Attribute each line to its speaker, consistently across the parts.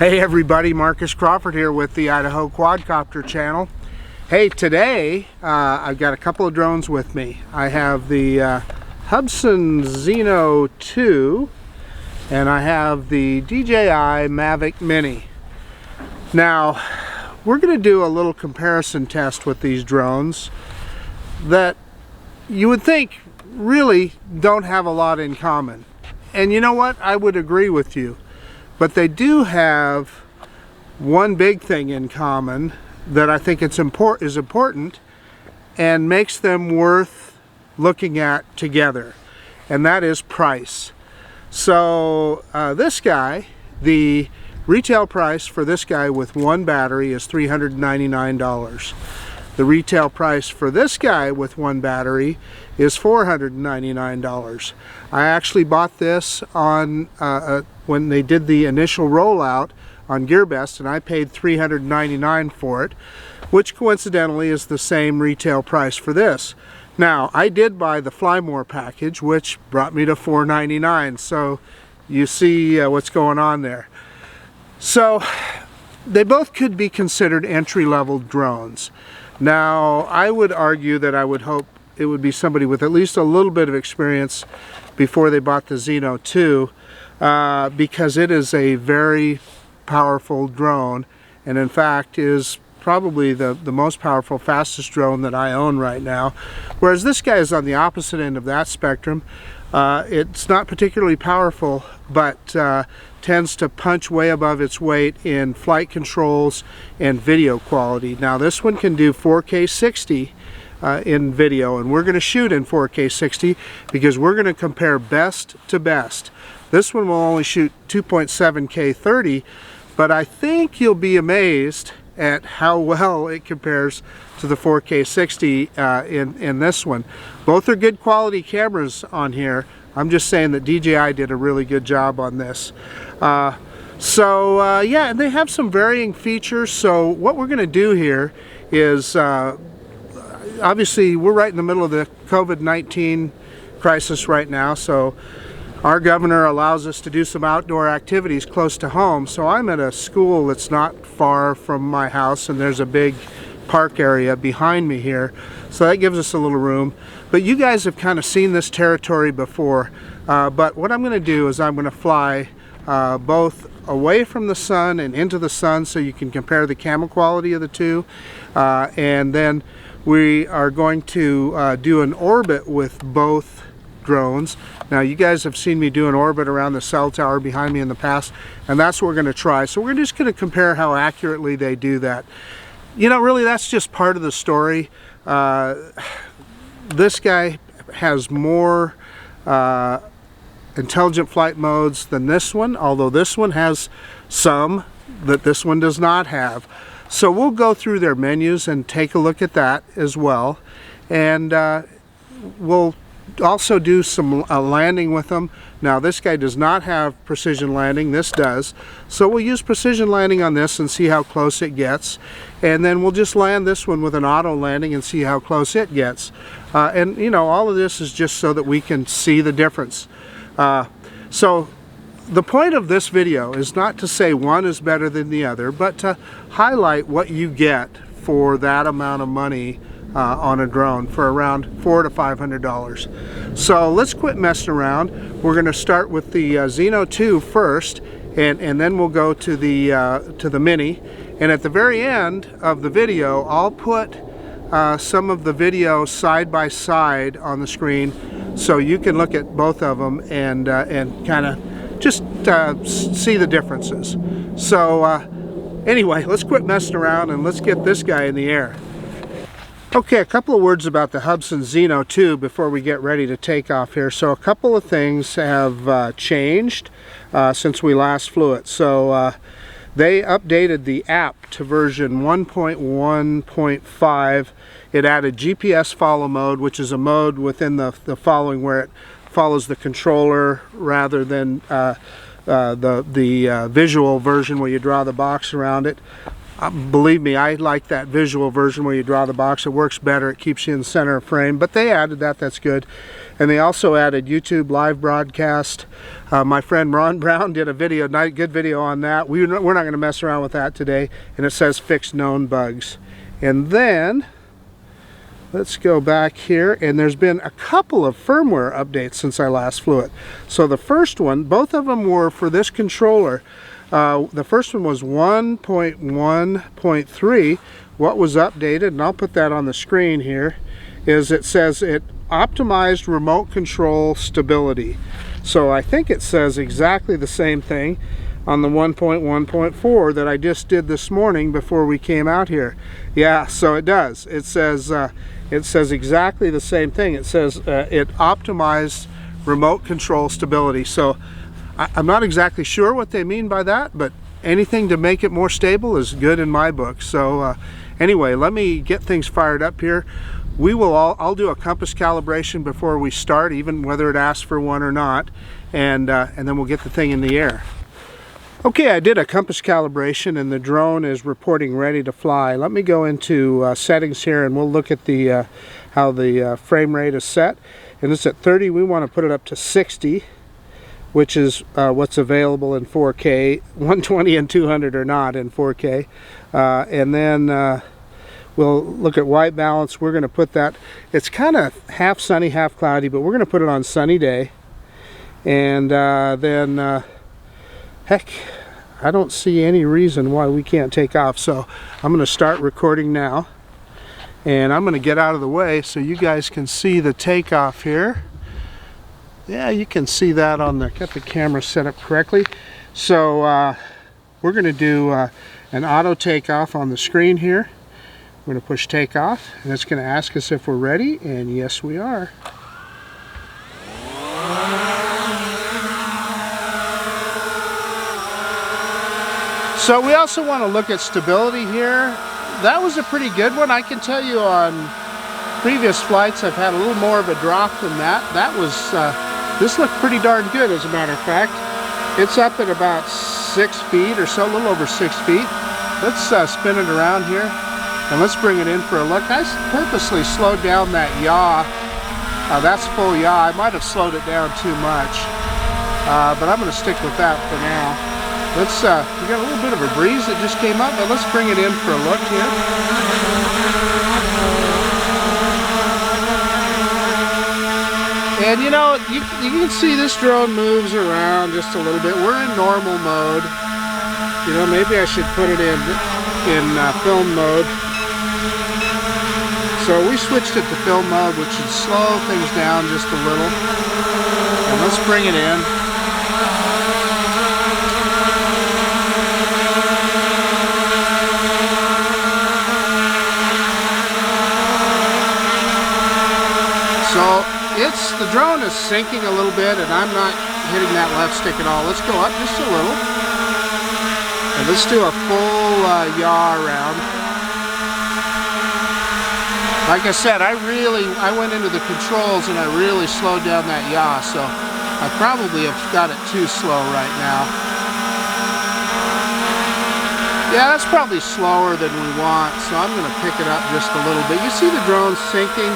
Speaker 1: Hey everybody, Marcus Crawford here with the Idaho Quadcopter channel. Hey, today I've got a couple of drones with me. I have the Hubsan Zino 2 and I have the DJI Mavic Mini. Now, we're going to do a little comparison test with these drones that you would think really don't have a lot in common. And you know what? I would agree with you. But they do have one big thing in common that I think is important and makes them worth looking at together, and that is price. So this guy, the retail price for this guy with one battery is $399. The retail price for this guy with one battery is $499. I actually bought this on when they did the initial rollout on GearBest, and I paid $399 for it, which coincidentally is the same retail price for this. Now, I did buy the Fly More package, which brought me to $499, so you see what's going on there. So they both could be considered entry-level drones. Now, I would argue that I would hope it would be somebody with at least a little bit of experience before they bought the Zino 2, because it is a very powerful drone, and in fact is probably the most powerful, fastest drone that I own right now. Whereas this guy is on the opposite end of that spectrum. It's not particularly powerful, but tends to punch way above its weight in flight controls and video quality. Now this one can do 4K 60 in video, and we're going to shoot in 4K 60 because we're going to compare best to best. This one will only shoot 2.7K 30, but I think you'll be amazed at how well it compares to the 4K 60 in this one. Both are good quality cameras on here. I'm just saying that DJI did a really good job on this. Yeah, and they have some varying features. So what we're going to do here is, obviously we're right in the middle of the COVID-19 crisis right now, so our governor allows us to do some outdoor activities close to home. So I'm at a school that's not far from my house, and there's a big park area behind me here, so that gives us a little room. But you guys have kind of seen this territory before, but what I'm going to do is I'm going to fly both away from the sun and into the sun so you can compare the camera quality of the two, and then we are going to do an orbit with both drones. Now you guys have seen me do an orbit around the cell tower behind me in the past, and that's what we're going to try. So we're just going to compare how accurately they do that. You know, really that's just part of the story. This guy has more intelligent flight modes than this one, although this one has some that this one does not have. So we'll go through their menus and take a look at that as well, and we'll also do some landing with them. Now this guy does not have precision landing, this does, so we'll use precision landing on this and see how close it gets, and then we'll just land this one with an auto landing and see how close it gets. And you know, all of this is just so that we can see the difference. So the point of this video is not to say one is better than the other, but to highlight what you get for that amount of money on a drone, for around $400 to $500. So let's quit messing around. We're going to start with the Zino 2 first, and then we'll go to the Mini. And at the very end of the video, I'll put some of the video side by side on the screen so you can look at both of them and kind of just see the differences. So anyway, let's quit messing around and let's get this guy in the air. Okay, a couple of words about the Hubsan Zino 2 before we get ready to take off here. So a couple of things have changed since we last flew it. So they updated the app to version 1.1.5. It added GPS follow mode, which is a mode within the following where it follows the controller rather than the visual version where you draw the box around it. Believe me, I like that visual version where you draw the box. It works better. It keeps you in the center of frame. But they added that. That's good. And they also added YouTube live broadcast. My friend Ron Brown did a video, good video on that. We're not going to mess around with that today. And it says fix known bugs. And then let's go back here, and there's been a couple of firmware updates since I last flew it. So the first one, both of them were for this controller. The first one was 1.1.3. What was updated, and I'll put that on the screen here, is it says it optimized remote control stability. So I think it says exactly the same thing on the 1.1.4 that I just did this morning before we came out here. Yeah, so it does. It says exactly the same thing. It says it optimized remote control stability. So I'm not exactly sure what they mean by that, but anything to make it more stable is good in my book. So anyway, let me get things fired up here. I'll do a compass calibration before we start, even whether it asks for one or not, and then we'll get the thing in the air. Okay, I did a compass calibration and the drone is reporting ready to fly. Let me go into settings here and we'll look at the how the frame rate is set. And it's at 30. We want to put it up to 60, which is what's available in 4K. 120 and 200 are not in 4K. And then we'll look at white balance. We're going to put that, it's kind of half sunny, half cloudy, but we're going to put it on sunny day. And then heck, I don't see any reason why we can't take off. So I'm going to start recording now. And I'm going to get out of the way so you guys can see the takeoff here. Yeah, you can see that on the, got the camera set up correctly. So we're going to do an auto takeoff on the screen here. We're going to push takeoff and it's going to ask us if we're ready, and yes we are. So we also want to look at stability here. That was a pretty good one. I can tell you on previous flights I've had a little more of a drop than that. That was, this looked pretty darn good as a matter of fact. It's up at about 6 feet or so, a little over 6 feet. Let's spin it around here and let's bring it in for a look. I purposely slowed down that yaw. That's full yaw. I might have slowed it down too much, but I'm going to stick with that for now. Let's, we got a little bit of a breeze that just came up, but let's bring it in for a look here. And you know, you can see this drone moves around just a little bit. We're in normal mode. You know, maybe I should put it in film mode. So we switched it to film mode, which should slow things down just a little. And let's bring it in. So the drone is sinking a little bit and I'm not hitting that left stick at all. Let's go up just a little. And let's do a full yaw around. Like I said, I went into the controls and I really slowed down that yaw, so I probably have got it too slow right now. Yeah, that's probably slower than we want, so I'm going to pick it up just a little bit. You see the drone sinking?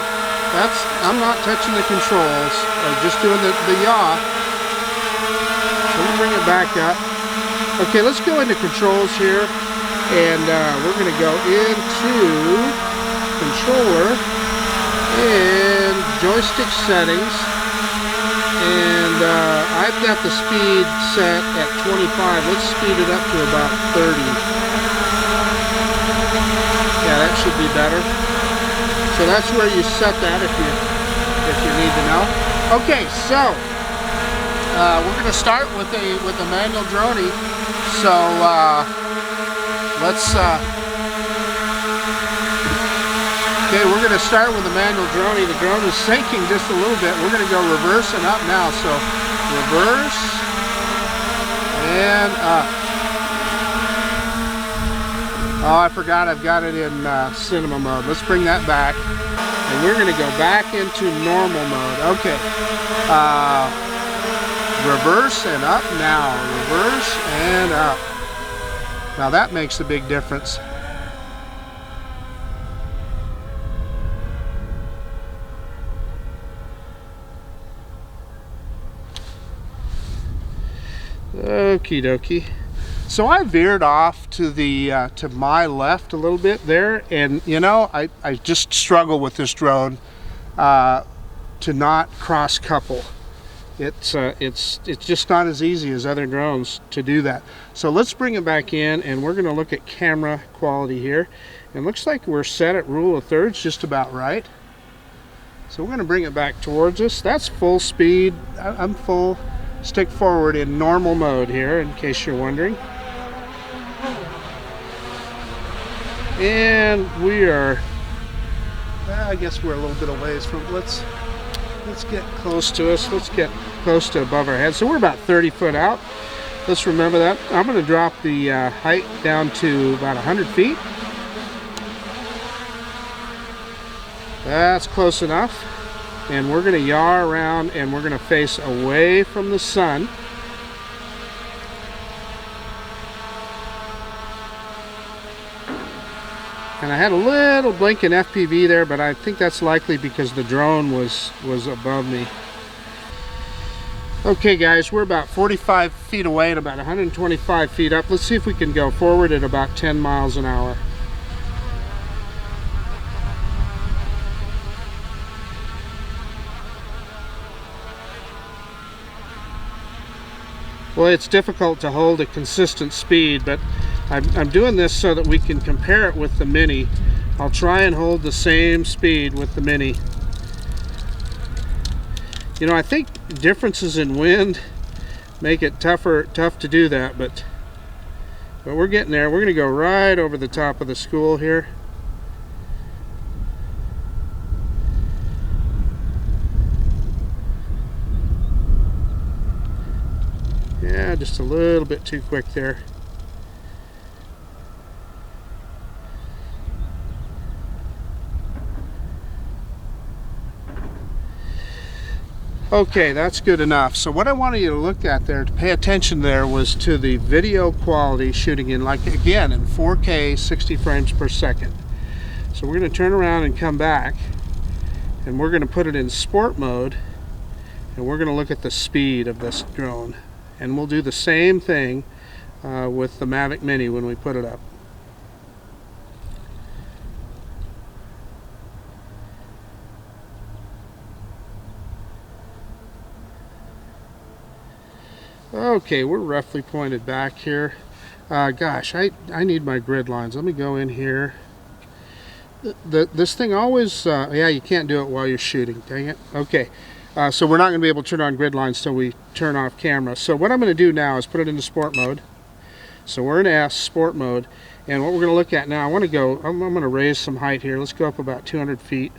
Speaker 1: I'm not touching the controls, I'm just doing the yaw. So we'll bring it back up. Okay, let's go into controls here, and we're going to go into controller and joystick settings, and I've got the speed set at 25. Let's speed it up to about 30. Yeah, that should be better. So that's where you set that if you need to know. Okay, so we're going to start with a manual droney. So let's. Okay, we're going to start with the manual droney. The drone is sinking just a little bit. We're going to go reverse and up now. So reverse and up. Oh, I forgot I've got it in cinema mode. Let's bring that back. And we're going to go back into normal mode. Okay. Reverse and up now. Reverse and up. Now that makes a big difference. Okie dokie. So I veered off to the to my left a little bit there, and you know, I just struggle with this drone to not cross couple. It's just not as easy as other drones to do that. So let's bring it back in, and we're going to look at camera quality here. And looks like we're set at rule of thirds just about right. So we're going to bring it back towards us. That's full speed. I'm full stick forward in normal mode here, in case you're wondering. And we are, I guess we're a little bit a ways from, let's get close to us. Let's get close to above our head. So we're about 30 foot out. Let's remember that. I'm going to drop the height down to about 100 feet. That's close enough. And we're going to yaw around, and we're going to face away from the sun. And I had a little blinking FPV there, but I think that's likely because the drone was above me. Okay guys, we're about 45 feet away and about 125 feet up. Let's see if we can go forward at about 10 miles an hour. Well, it's difficult to hold a consistent speed, but I'm doing this so that we can compare it with the Mini. I'll try and hold the same speed with the Mini. You know, I think differences in wind make it tough to do that, but we're getting there. We're going to go right over the top of the school here. Yeah, just a little bit too quick there. Okay, that's good enough. So what I wanted you to look at there, to pay attention there, was to the video quality shooting in, like, again, in 4K 60 frames per second. So we're going to turn around and come back, and we're going to put it in sport mode, and we're going to look at the speed of this drone. And we'll do the same thing with the Mavic Mini when we put it up. Okay, we're roughly pointed back here. Gosh, I need my grid lines. Let me go in here. This thing always, yeah, you can't do it while you're shooting, dang it. Okay, so we're not going to be able to turn on grid lines till we turn off camera. So what I'm going to do now is put it into sport mode. So we're in S, sport mode, and what we're going to look at now, I'm going to raise some height here. Let's go up about 200 feet.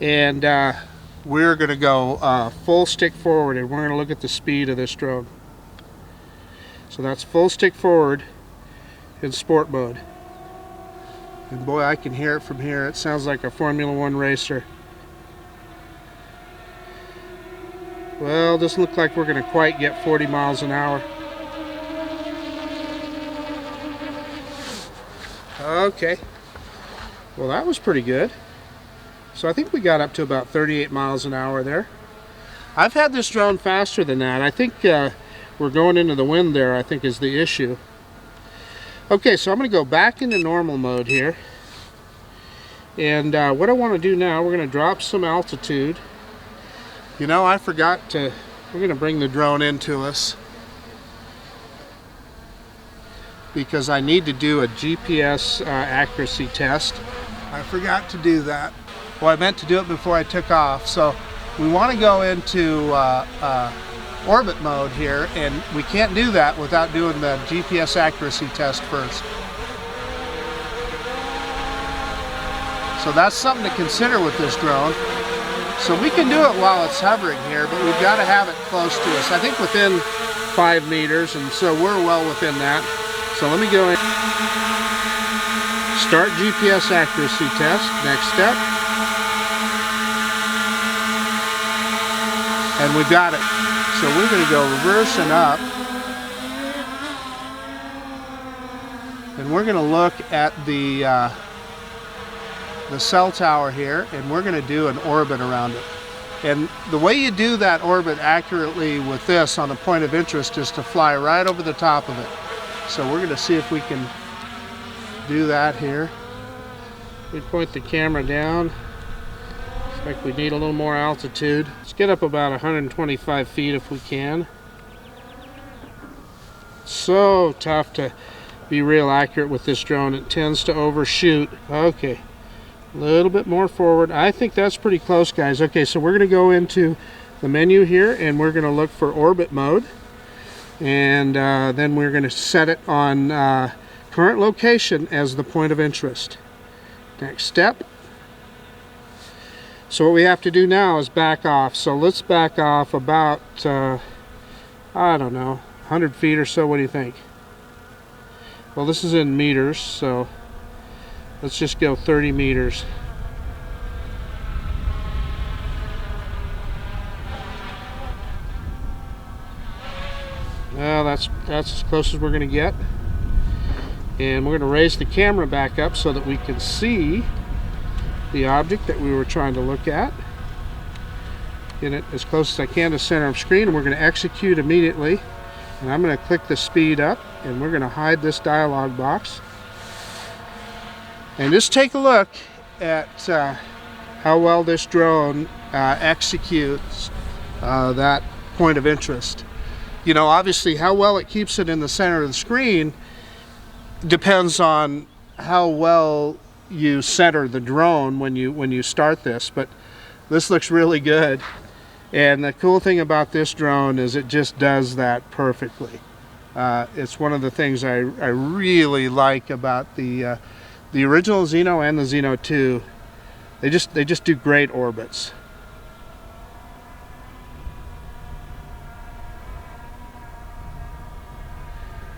Speaker 1: And we're going to go full stick forward, and we're going to look at the speed of this drone. So that's full stick forward in sport mode. And boy, I can hear it from here. It sounds like a Formula One racer. Well, doesn't look like we're going to quite get 40 miles an hour. Okay. Well, that was pretty good. So I think we got up to about 38 miles an hour there. I've had this drone faster than that. I think we're going into the wind there, I think, is the issue. Okay, so I'm going to go back into normal mode here. And what I want to do now, we're going to drop some altitude. You know, I forgot to, we're going to bring the drone into us, because I need to do a GPS accuracy test. I forgot to do that. Well, I meant to do it before I took off. So we want to go into orbit mode here, and we can't do that without doing the GPS accuracy test first. So that's something to consider with this drone. So we can do it while it's hovering here, but we've got to have it close to us. I think within 5 meters, and so we're well within that. So let me go in. Start GPS accuracy test, next step. And we've got it. So we're going to go reverse and up. And we're going to look at the cell tower here, and we're going to do an orbit around it. And the way you do that orbit accurately with this on the point of interest is to fly right over the top of it. So we're going to see if we can do that here. We point the camera down. Looks like we need a little more altitude. Let's get up about 125 feet if we can. So tough to be real accurate with this drone. It tends to overshoot. Okay, a little bit more forward. I think that's pretty close, guys. Okay, so we're going to go into the menu here and we're going to look for orbit mode, and then we're going to set it on current location as the point of interest. Next step. So what we have to do now is back off. So let's back off about I don't know, 100 feet or so. What do you think? Well, this is in meters, so let's just go 30 meters. Well, that's as close as we're going to get. And we're going to raise the camera back up so that we can see the object that we were trying to look at. Get it as close as I can to center of screen, and we're going to execute immediately. And I'm going to click the speed up, and we're going to hide this dialog box. And just take a look at how well this drone executes that point of interest. You know, obviously how well it keeps it in the center of the screen depends on how well you center the drone when you start this, but this looks really good. And the cool thing about this drone is it just does that perfectly. It's one of the things I really like about the original Zino and the Zino 2. They just do great orbits.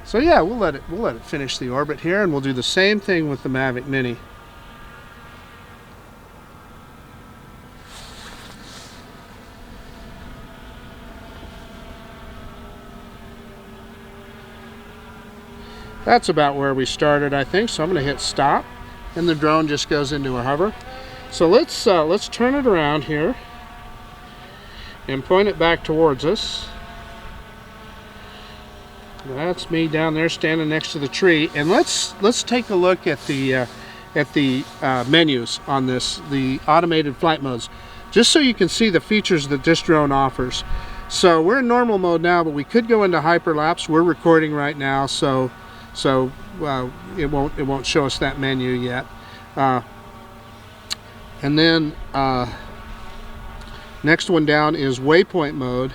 Speaker 1: So yeah, we'll let it finish the orbit here, and we'll do the same thing with the Mavic Mini. That's about where we started, I think. So I'm going to hit stop, and the drone just goes into a hover. So let's turn it around here and point it back towards us. That's me down there standing next to the tree. And let's take a look at the menus on this, the automated flight modes, just so you can see the features that this drone offers. So we're in normal mode now, but we could go into hyperlapse. We're recording right now, so it won't show us that menu yet. And then next one down is waypoint mode,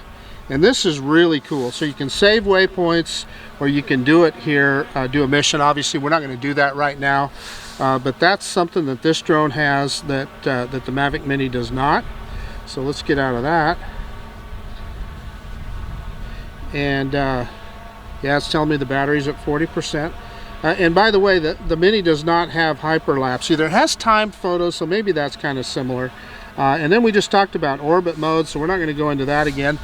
Speaker 1: and this is really cool. So you can save waypoints, or you can do it here, do a mission. Obviously we're not going to do that right now, but that's something that this drone has that the Mavic Mini does not. So let's get out of that. And yeah, it's telling me the battery's at 40%. And by the way, the Mini does not have hyperlapse either. It has timed photos, so maybe that's kind of similar. And then we just talked about orbit mode, so we're not going to go into that again.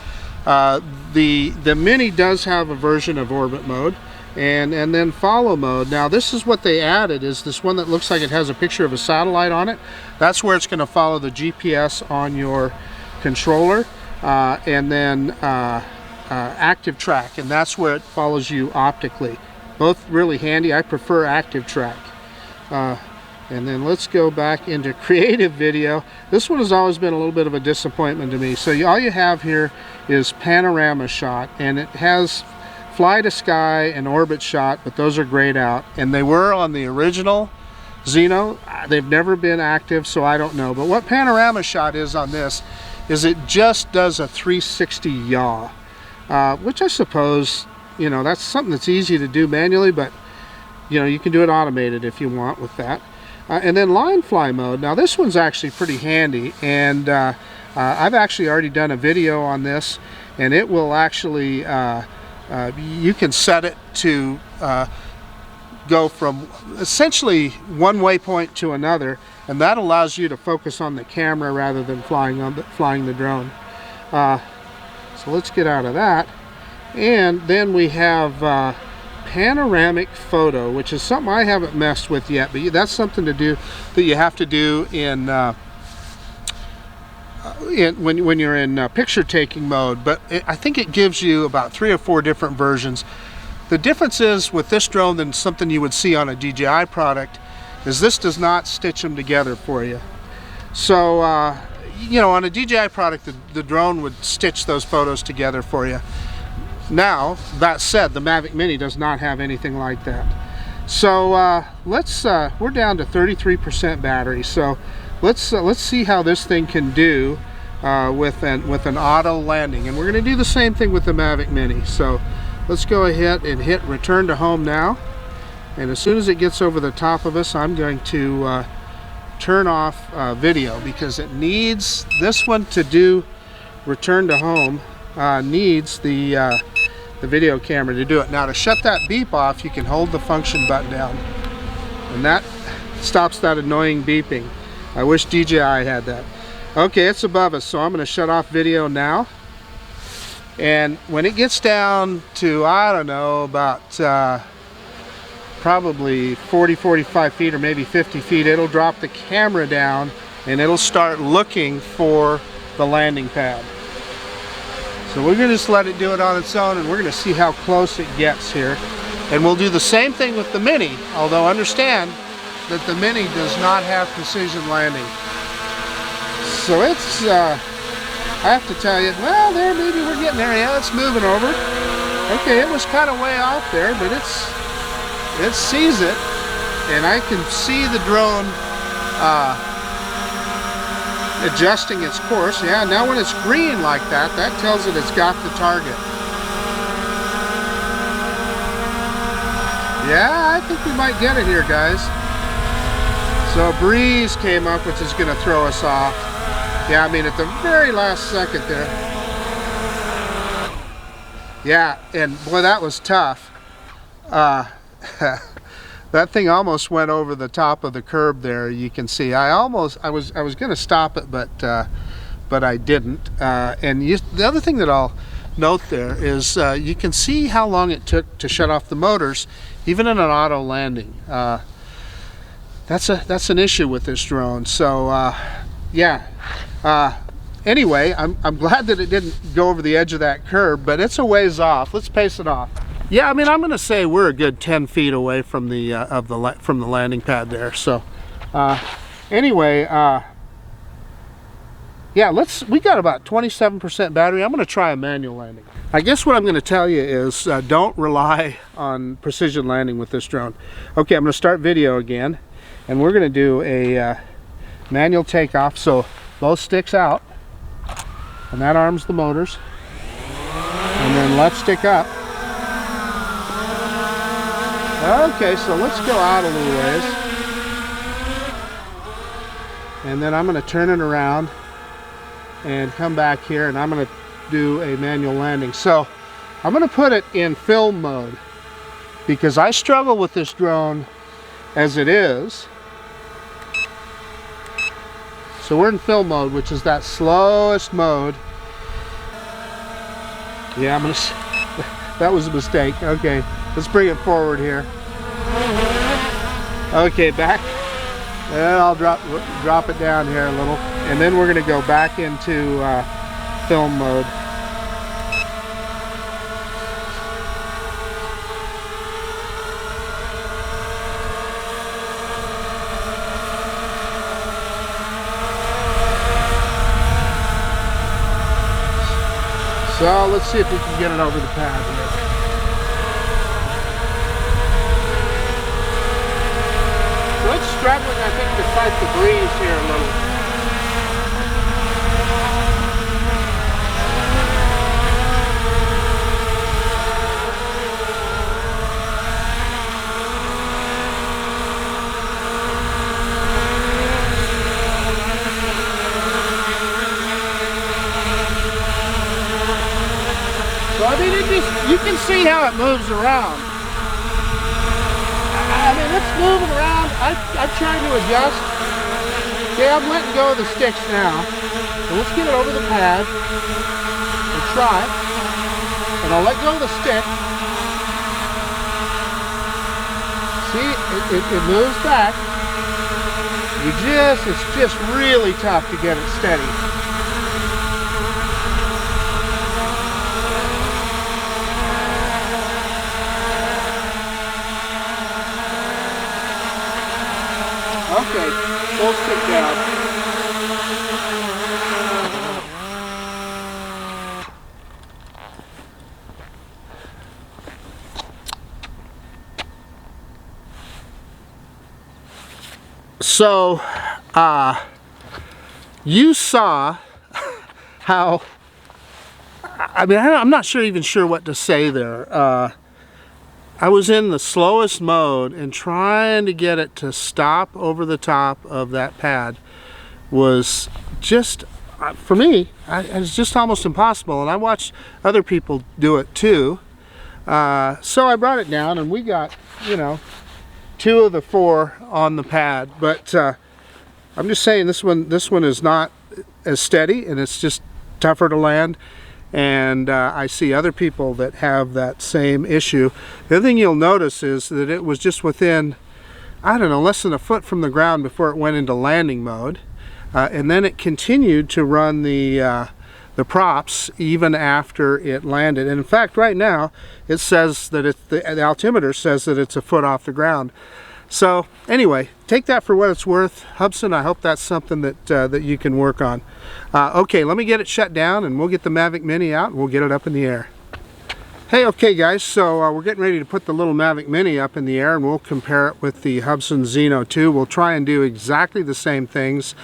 Speaker 1: The Mini does have a version of orbit mode, and then follow mode. Now this is what they added, is this one that looks like it has a picture of a satellite on it. That's where it's going to follow the GPS on your controller, and then active track, and that's where it follows you optically. Both really handy. I prefer active track. And then let's go back into creative video. This one has always been a little bit of a disappointment to me. So all you have here is panorama shot, and it has fly to sky and orbit shot, but those are grayed out, and they were on the original Zino. They've never been active, so I don't know. But what panorama shot is on this is it just does a 360 yaw. Which I suppose, you know, that's something that's easy to do manually, but you know, you can do it automated if you want with that. And then line fly mode. Now this one's actually pretty handy, and I've actually already done a video on this, and it will actually you can set it to go from essentially one waypoint to another, and that allows you to focus on the camera rather than flying the drone. So let's get out of that. And then we have panoramic photo, which is something I haven't messed with yet, but that's something to do that you have to do in when you're in picture taking mode, but I think it gives you about 3 or 4 different versions. The difference is with this drone than something you would see on a DJI product is this does not stitch them together for you. So you know, on a DJI product the drone would stitch those photos together for you. Now that said, the Mavic Mini does not have anything like that. So we're down to 33% battery, so let's see how this thing can do with an auto landing, and we're going to do the same thing with the Mavic Mini. So let's go ahead and hit return to home now, and as soon as it gets over the top of us, I'm going to turn off video, because it needs this one to do return to home, needs the video camera to do it. Now to shut that beep off, you can hold the function button down, and that stops that annoying beeping. I wish DJI had that. Okay, it's above us, so I'm going to shut off video now, and when it gets down to, I don't know, about probably 40-45 feet or maybe 50 feet, it'll drop the camera down and it'll start looking for the landing pad. So we're going to just let it do it on its own, and we're going to see how close it gets here. And we'll do the same thing with the Mini, although understand that the Mini does not have precision landing. So it's, I have to tell you, well, there, maybe we're getting there. Yeah, it's moving over. Okay, it was kind of way off there, but it sees it, and I can see the drone adjusting its course. Yeah, now when it's green like that, that tells it it's got the target. Yeah, I think we might get it here, guys. So a breeze came up, which is going to throw us off. Yeah, I mean at the very last second there. Yeah, and boy, that was tough. That thing almost went over the top of the curb there. You can see I was going to stop it, but I didn't. And the other thing that I'll note there is you can see how long it took to shut off the motors, even in an auto landing. That's an issue with this drone. So yeah. Anyway, I'm glad that it didn't go over the edge of that curb, but it's a ways off. Let's pace it off. Yeah, I mean, I'm going to say we're a good 10 feet away from the landing pad there. So anyway, yeah, we got about 27% battery. I'm going to try a manual landing. I guess what I'm going to tell you is don't rely on precision landing with this drone. Okay, I'm going to start video again, and we're going to do a manual takeoff. So both sticks out, and that arms the motors, and then left stick up. Okay, so let's go out a little ways, and then I'm going to turn it around and come back here, and I'm going to do a manual landing. So I'm going to put it in film mode, because I struggle with this drone as it is. So we're in film mode, which is that slowest mode. Yeah, that was a mistake. Okay, let's bring it forward here. Okay, back, and I'll drop it down here a little, and then we're going to go back into film mode. So let's see if we can get it over the pad here. So it's struggling, I think, to fight the breeze here a little. So I mean, you can see how it moves around. I mean, it's moving around. I'm trying to adjust. Okay, I'm letting go of the sticks now. So let's get it over the pad and try. And I'll let go of the stick. See, it moves back. It's just really tough to get it steady. Okay, full stick down. So, you saw how, I mean, I'm not even sure what to say there. I was in the slowest mode, and trying to get it to stop over the top of that pad was just, for me, it was just almost impossible. And I watched other people do it too. So I brought it down, and we got, you know, 2 of the 4 on the pad. But I'm just saying, this one is not as steady, and it's just tougher to land. And I see other people that have that same issue. The other thing you'll notice is that it was just within, I don't know, less than a foot from the ground before it went into landing mode. And then it continued to run the props even after it landed. And in fact, right now, it says that the altimeter says that it's a foot off the ground. So anyway, take that for what it's worth. Hubsan, I hope that's something that that you can work on. Okay, let me get it shut down, and we'll get the Mavic Mini out, and we'll get it up in the air. Hey, okay guys, so we're getting ready to put the little Mavic Mini up in the air, and we'll compare it with the Hubsan Zino 2. We'll try and do exactly the same things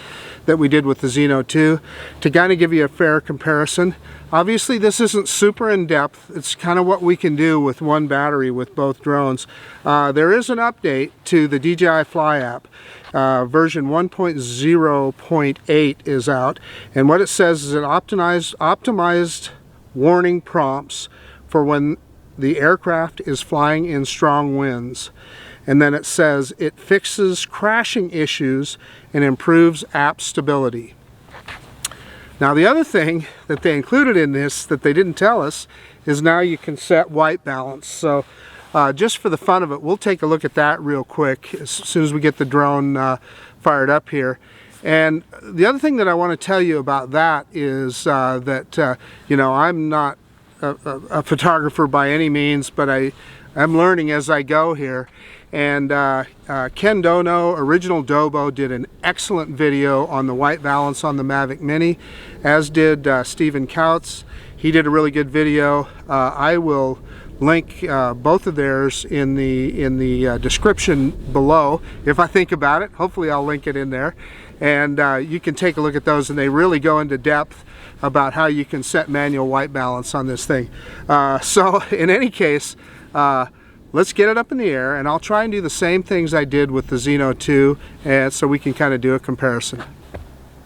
Speaker 1: that we did with the Zino 2 to kind of give you a fair comparison. Obviously, this isn't super in-depth. It's kind of what we can do with one battery with both drones. There is an update to the DJI Fly app. Version 1.0.8 is out, and what it says is it optimized warning prompts for when the aircraft is flying in strong winds. And then it says it fixes crashing issues and improves app stability. Now, the other thing that they included in this that they didn't tell us is now you can set white balance. So just for the fun of it, we'll take a look at that real quick as soon as we get the drone fired up here. And the other thing that I want to tell you about that is that you know, I'm not a photographer by any means, but I'm learning as I go here. And Ken Dono, Original Dobo, did an excellent video on the white balance on the Mavic Mini, as did Stephen Kautz. He did a really good video. I will link both of theirs in the description below. If I think about it, hopefully I'll link it in there. And you can take a look at those, and they really go into depth about how you can set manual white balance on this thing. So in any case, let's get it up in the air, and I'll try and do the same things I did with the Zino 2, and so we can kind of do a comparison.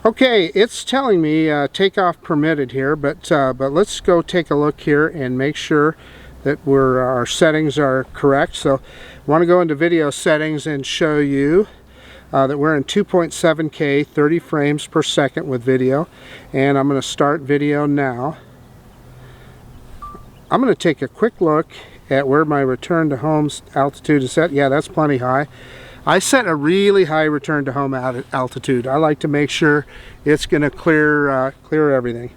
Speaker 1: Okay, it's telling me takeoff permitted here, but let's go take a look here and make sure that our settings are correct. So I want to go into video settings and show you that we're in 2.7K 30 frames per second with video, and I'm going to start video now. I'm going to take a quick look at where my return to home altitude is set. Yeah, that's plenty high. I set a really high return to home altitude. I like to make sure it's going to clear everything.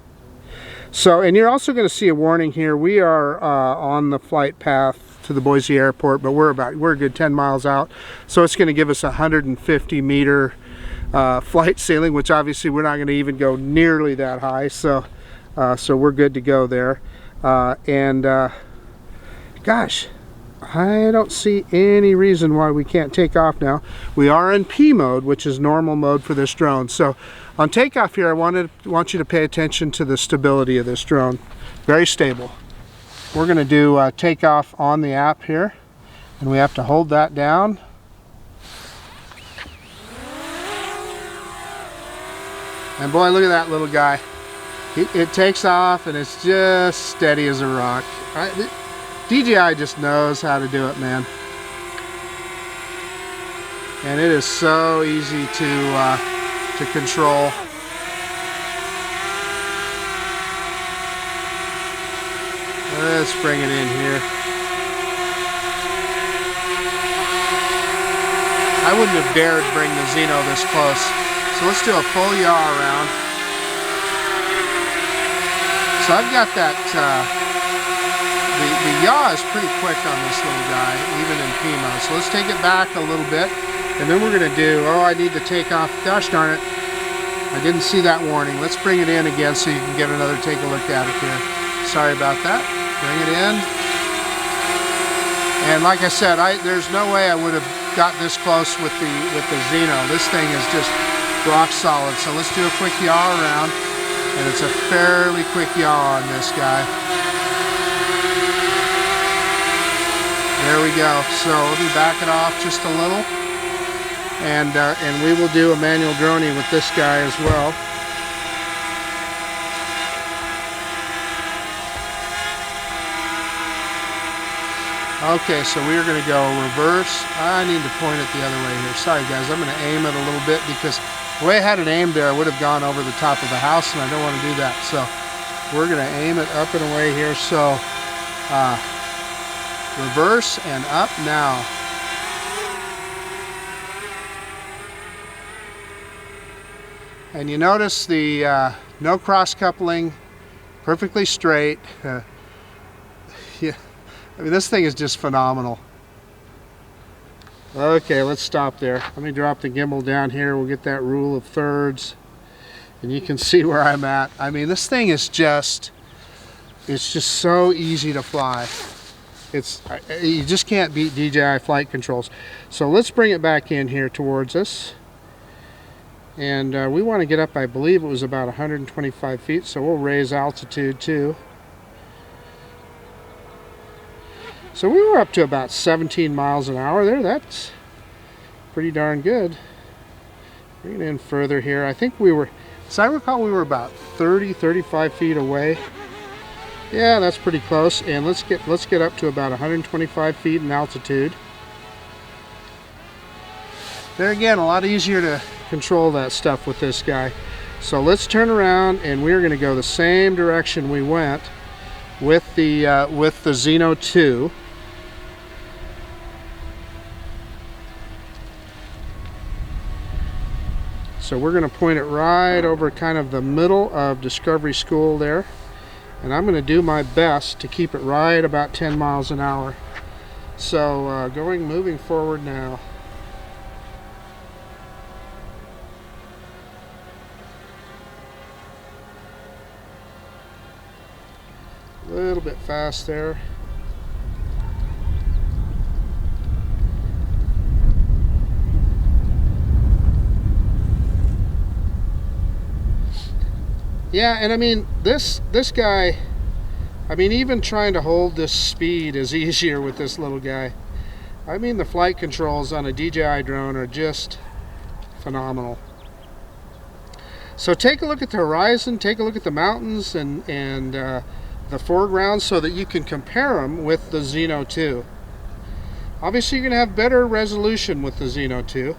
Speaker 1: So, and you're also going to see a warning here. We are on the flight path to the Boise airport, but we're a good 10 miles out. So it's going to give us a 150 meter flight ceiling, which obviously we're not going to even go nearly that high. So, so we're good to go there. Gosh, I don't see any reason why we can't take off now. We are in P mode, which is normal mode for this drone. So on takeoff here, I want you to pay attention to the stability of this drone. Very stable. We're going to do takeoff on the app here, and we have to hold that down. And boy, look at that little guy. It takes off, and it's just steady as a rock. DJI just knows how to do it, man. And it is so easy to control. Let's bring it in here. I wouldn't have dared bring the Zino this close. So let's do a full yaw around. So I've got that, the yaw is pretty quick on this little guy, even in P mode. So let's take it back a little bit. And then we're going to do, oh, I need to take off, gosh darn it, I didn't see that warning. Let's bring it in again so you can get another take a look at it here. Sorry about that. Bring it in. And like I said, there's no way I would have got this close with the Zino. This thing is just rock solid. So let's do a quick yaw around. And it's a fairly quick yaw on this guy. There we go. So let me back it off just a little. And we will do a manual droning with this guy as well. Okay, so we are going to go reverse. I need to point it the other way here. Sorry guys, I'm going to aim it a little bit because the way I had it aimed there, I would have gone over the top of the house, and I don't want to do that. So we're going to aim it up and away here. So reverse and up now. And you notice the no cross coupling, perfectly straight. Yeah, I mean, this thing is just phenomenal. Okay, let's stop there. Let me drop the gimbal down here. We'll get that rule of thirds, and you can see where I'm at. I mean, this thing is just, it's just so easy to fly. You just can't beat DJI flight controls. So let's bring it back in here towards us. And we want to get up, I believe it was about 125 feet, so we'll raise altitude too. So we were up to about 17 miles an hour there. That's pretty darn good. Bring it in further here. I think we were, as I recall, we were about 35 feet away. Yeah, that's pretty close. And let's get up to about 125 feet in altitude. There again, a lot easier to control that stuff with this guy. So let's turn around, and we're going to go the same direction we went with the Zino 2. So we're going to point it right over kind of the middle of Discovery School there, and I'm going to do my best to keep it right about 10 miles an hour. So moving forward now. A little bit fast there. Yeah, and I mean, this guy, I mean, even trying to hold this speed is easier with this little guy. I mean, the flight controls on a DJI drone are just phenomenal. So take a look at the horizon, take a look at the mountains and the foreground so that you can compare them with the Zino 2. Obviously, you're going to have better resolution with the Zino 2.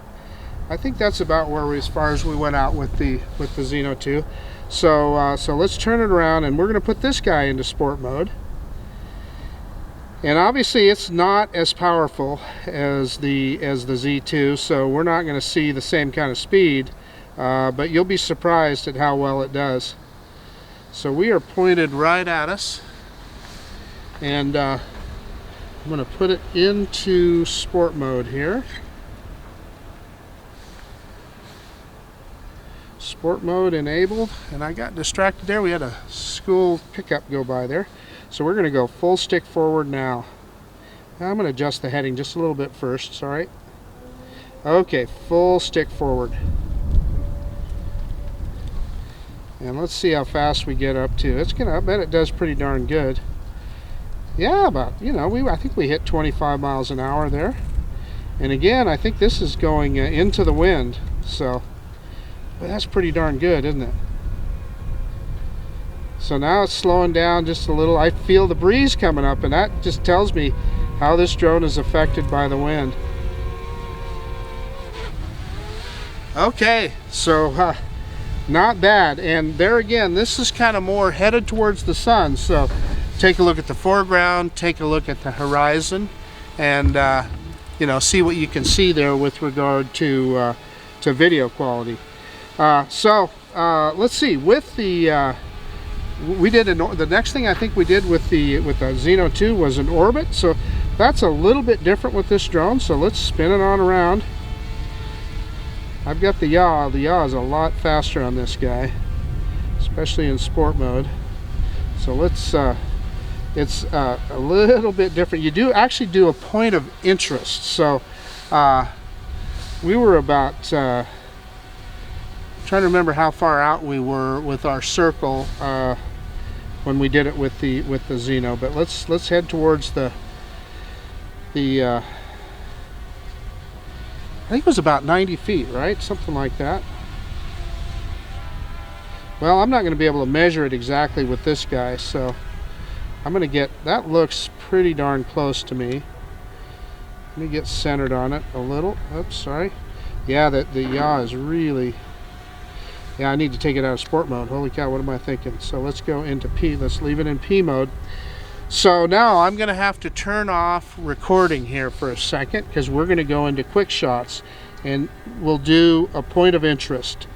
Speaker 1: I think that's about where as far as we went out with the Zino 2. So let's turn it around, and we're going to put this guy into sport mode. And obviously, it's not as powerful as the Z2, so we're not going to see the same kind of speed. But you'll be surprised at how well it does. So we are pointed right at us, and I'm going to put it into sport mode here. Sport mode enabled, and I got distracted there. We had a school pickup go by there. So we're going to go full stick forward now. I'm going to adjust the heading just a little bit first, it's all right. Okay, full stick forward. And let's see how fast we get up to. It's gonna, I bet it does pretty darn good. Yeah, about, you know, I think we hit 25 miles an hour there. And again, I think this is going into the wind, so well, that's pretty darn good, isn't it? So now it's slowing down just a little. I feel the breeze coming up, and that just tells me how this drone is affected by the wind. Okay, so not bad. And there again, this is kind of more headed towards the sun, so take a look at the foreground, take a look at the horizon, and you know, see what you can see there with regard to video quality. Let's see, with the we did the next thing I think we did with the Zino 2 was an orbit, so that's a little bit different with this drone. So let's spin it on around, I've got the yaw. The yaw is a lot faster on this guy, especially in sport mode. So let's it's a little bit different. You do actually do a point of interest. So we were about trying to remember how far out we were with our circle when we did it with the Zino, but let's head towards the I think it was about 90 feet, right? Something like that. Well, I'm not going to be able to measure it exactly with this guy, so I'm going to get, that looks pretty darn close to me. Let me get centered on it a little. Oops, sorry. Yeah, the yaw is really, yeah, I need to take it out of sport mode. Holy cow, what am I thinking? So let's go into P. Let's leave it in P mode. So now I'm going to have to turn off recording here for a second because we're going to go into quick shots, and we'll do a point of interest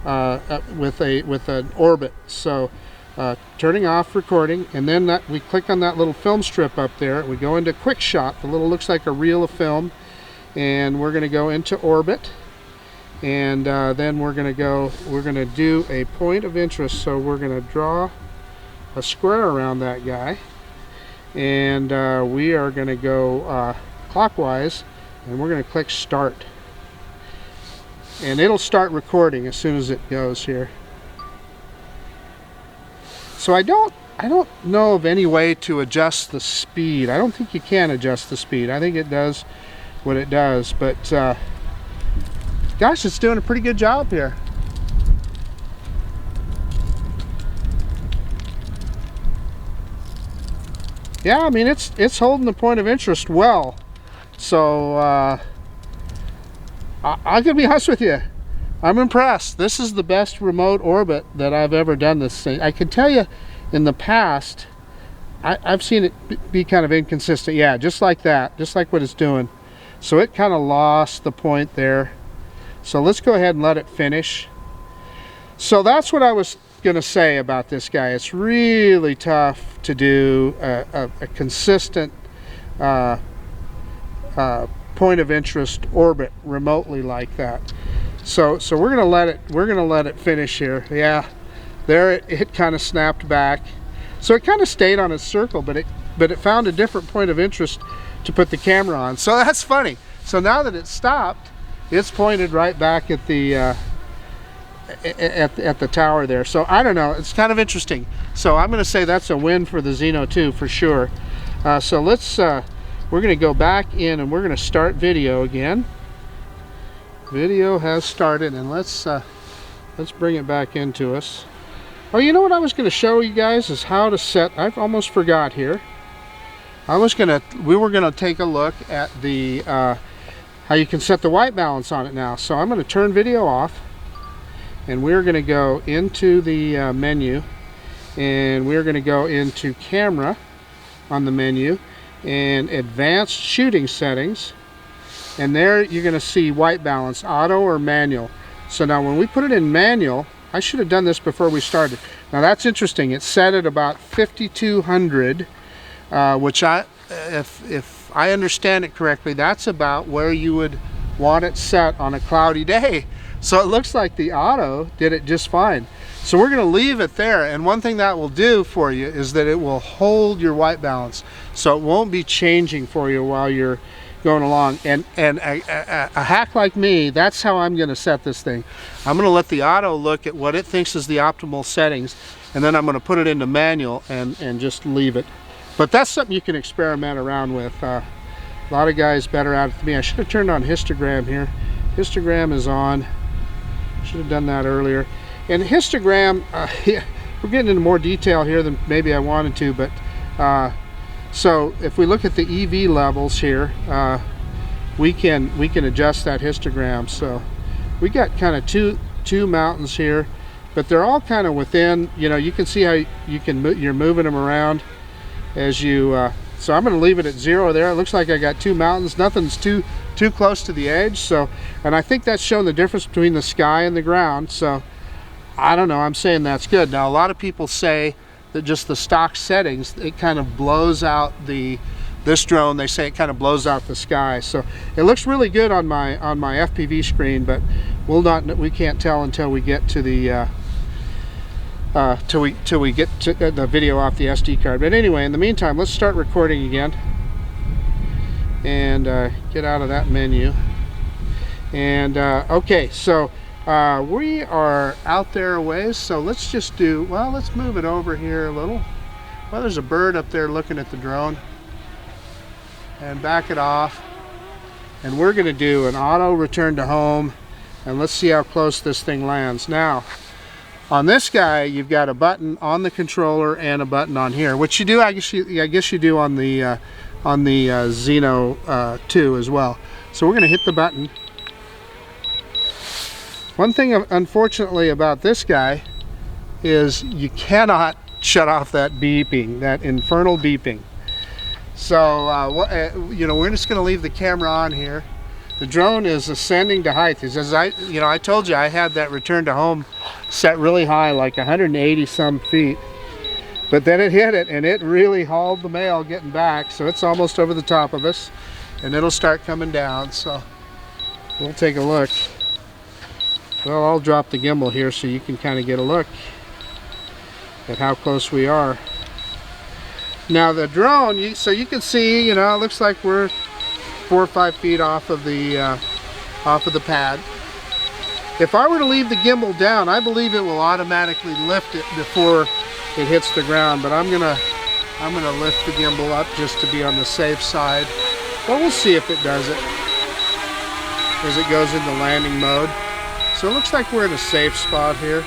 Speaker 1: with an orbit. So turning off recording, and then we click on that little film strip up there. We go into quick shot. The little looks like a reel of film, and we're going to go into orbit. And then we're going to do a point of interest. So we're going to draw a square around that guy, and we are going to go clockwise, and we're going to click start, and it'll start recording as soon as it goes here. So I don't know of any way to adjust the speed. I don't think you can adjust the speed. I think it does what it does, but gosh, it's doing a pretty good job here. Yeah, I mean, it's holding the point of interest well. So I'm gonna be honest with you, I'm impressed. This is the best remote orbit that I've ever done this thing. I can tell you, in the past, I've seen it be kind of inconsistent. Yeah, just like that, just like what it's doing. So it kind of lost the point there. So let's go ahead and let it finish. So that's what I was going to say about this guy. It's really tough to do a consistent point of interest orbit remotely like that. So we're going to let it finish here. Yeah, there it kind of snapped back. So it kind of stayed on its circle, but it found a different point of interest to put the camera on. So that's funny. So now that it's stopped, it's pointed right back at the at the tower there. So I don't know, it's kind of interesting. So I'm going to say that's a win for the Zino 2 for sure. So let's we're going to go back in, and we're going to start video again. Video has started, and let's bring it back into us. Oh, you know what I was going to show you guys is how to set. I've almost forgot here. We were gonna take a look at the how you can set the white balance on it now. So I'm going to turn video off, and we're going to go into the menu, and we're going to go into camera on the menu and advanced shooting settings, and there you're going to see white balance, auto or manual. So now when we put it in manual, I should have done this before we started. Now that's interesting. It's set at about 5200, which if I understand it correctly, that's about where you would want it set on a cloudy day. So it looks like the auto did it just fine. So we're going to leave it there, and one thing that will do for you is that it will hold your white balance, so it won't be changing for you while you're going along. And a hack like me, that's how I'm going to set this thing. I'm going to let the auto look at what it thinks is the optimal settings, and then I'm going to put it into manual and just leave it. But that's something you can experiment around with. A lot of guys better at it than me. I should have turned on histogram here. Histogram is on. Should have done that earlier. And histogram, we're getting into more detail here than maybe I wanted to, but so if we look at the EV levels here, we can adjust that histogram. So we got kind of two mountains here, but they're all kind of within, you know, you can see how you're moving them around as you so I'm going to leave it at 0 there. It looks like I got 2 mountains. Nothing's too close to the edge. So, and I think that's showing the difference between the sky and the ground. So I don't know, I'm saying that's good. Now a lot of people say that just the stock settings, it kind of blows out this drone. They say it kind of blows out the sky. So it looks really good on my FPV screen, but we can't tell until we get to the till we get to the video off the SD card. But anyway, in the meantime, let's start recording again and get out of that menu. And okay, so we are out there a ways, so let's just do, well, let's move it over here a little. Well, there's a bird up there looking at the drone, and back it off, and we're going to do an auto return to home, and let's see how close this thing lands. Now on this guy, you've got a button on the controller and a button on here, which you do, I guess you do on the Zino 2 as well. So we're going to hit the button. One thing unfortunately about this guy is you cannot shut off that beeping, that infernal beeping. So you know, we're just going to leave the camera on here. The drone is ascending to height. As I told you, I had that return to home set really high, like 180 some feet. But then it hit it, and it really hauled the mail getting back. So it's almost over the top of us, and it'll start coming down. So we'll take a look. Well, I'll drop the gimbal here so you can kind of get a look at how close we are. Now the drone, so you can see, you know, it looks like we're 4 or 5 feet off of the pad. If I were to leave the gimbal down, I believe it will automatically lift it before it hits the ground. But I'm gonna lift the gimbal up just to be on the safe side. But we'll see if it does it as it goes into landing mode. So it looks like we're in a safe spot here.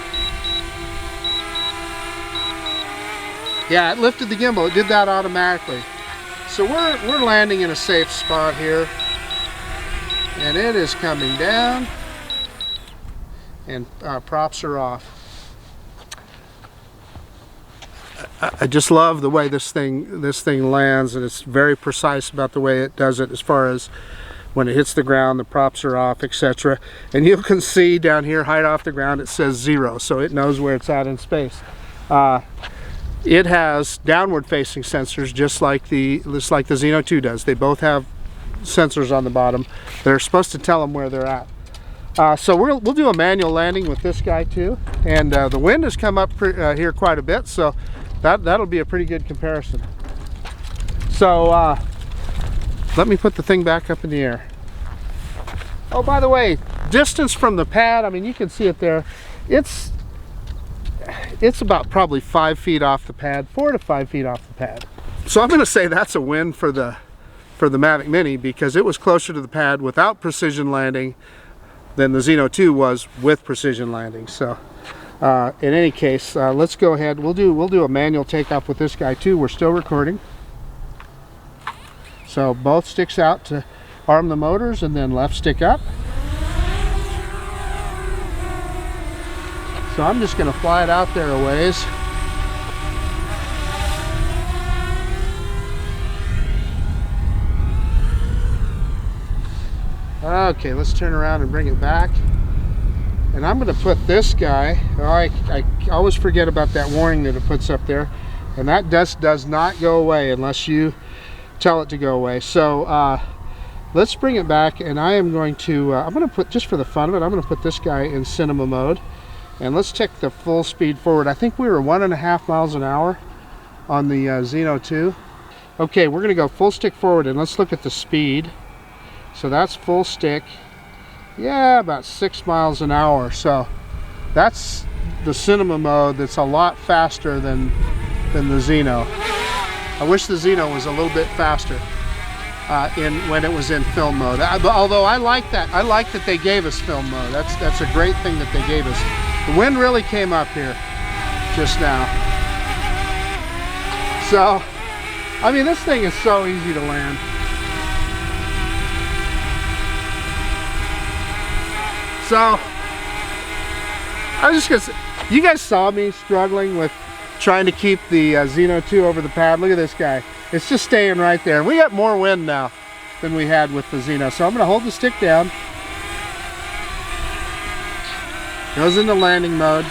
Speaker 1: Yeah, it lifted the gimbal. It did that automatically. So we're landing in a safe spot here, and it is coming down, and props are off. I just love the way this thing lands, and it's very precise about the way it does it as far as when it hits the ground, the props are off, etc. And you can see down here, height off the ground, it says 0, so it knows where it's at in space. It has downward facing sensors just like the Zino 2 does. They both have sensors on the bottom that are supposed to tell them where they're at. So we'll do a manual landing with this guy too. And the wind has come up here quite a bit, so that'll be a pretty good comparison. So let me put the thing back up in the air. Oh, by the way, distance from the pad, I mean, you can see it there. It's about probably 5 feet off the pad, 4 to 5 feet off the pad. So I'm going to say that's a win for the Mavic Mini, because it was closer to the pad without precision landing than the Zino 2 was with precision landing. So in any case, let's go ahead. We'll do a manual takeoff with this guy too. We're still recording. So both sticks out to arm the motors, and then left stick up. So I'm just going to fly it out there a ways. Okay, let's turn around and bring it back. And I'm going to put this guy, I always forget about that warning that it puts up there. And that does not go away unless you tell it to go away. So let's bring it back, and I am going to, I'm going to put, just for the fun of it, I'm going to put this guy in cinema mode. And let's check the full speed forward. I think we were 1.5 miles an hour on the Zino 2. Okay, we're going to go full stick forward, and let's look at the speed. So that's full stick. Yeah, about 6 miles an hour. So that's the cinema mode. That's a lot faster than the Zino. I wish the Zino was a little bit faster when it was in film mode. Although I like that. I like that they gave us film mode. That's a great thing that they gave us. The wind really came up here just now. So, I mean, this thing is so easy to land. So, I was just gonna say, you guys saw me struggling with trying to keep the Zino 2 over the pad. Look at this guy. It's just staying right there. We got more wind now than we had with the Zino. So I'm gonna hold the stick down. Goes into landing mode.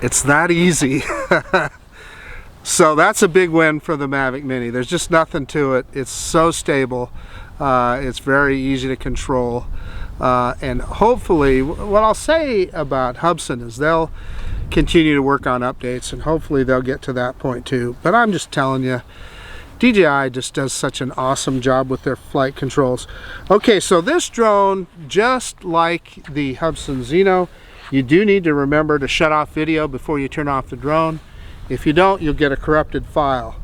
Speaker 1: It's that easy. So that's a big win for the Mavic Mini. There's just nothing to it. It's so stable. It's very easy to control. And hopefully, what I'll say about Hubsan is they'll continue to work on updates, and hopefully they'll get to that point too. But I'm just telling you, DJI just does such an awesome job with their flight controls. Okay, so this drone, just like the Hubsan Zino, you do need to remember to shut off video before you turn off the drone. If you don't, you'll get a corrupted file.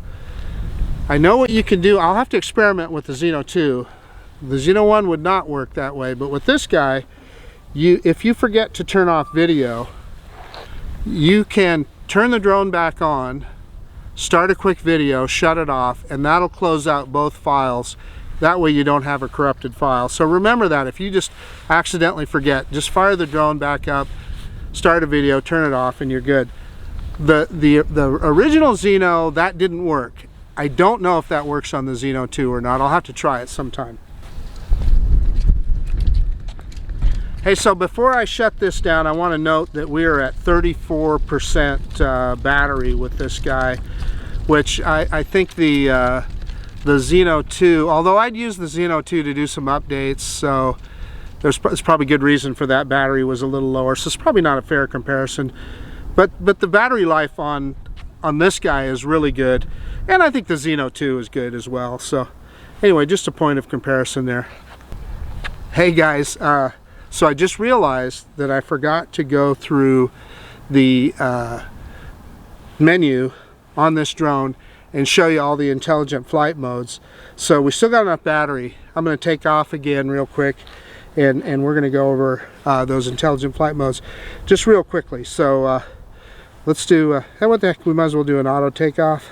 Speaker 1: I know what you can do. I'll have to experiment with the Zino 2. The Zino 1 would not work that way, but with this guy, if you forget to turn off video, you can turn the drone back on, start a quick video, shut it off, and that'll close out both files. That way you don't have a corrupted file. So remember that if you just accidentally forget, just fire the drone back up, start a video, turn it off, and you're good. The original Zino, that didn't work. I don't know if that works on the Zino 2 or not. I'll have to try it sometime. Hey, so before I shut this down, I want to note that we are at 34% battery with this guy, which I think the Zino 2, although I'd use the Zino 2 to do some updates, so there's probably good reason for that battery was a little lower, so it's probably not a fair comparison. But the battery life on this guy is really good, and I think the Zino 2 is good as well. So anyway, just a point of comparison there. Hey guys, so I just realized that I forgot to go through the menu on this drone and show you all the intelligent flight modes. So we still got enough battery. I'm going to take off again real quick, and we're going to go over those intelligent flight modes just real quickly. So let's do, hey, what the heck, we might as well do an auto takeoff.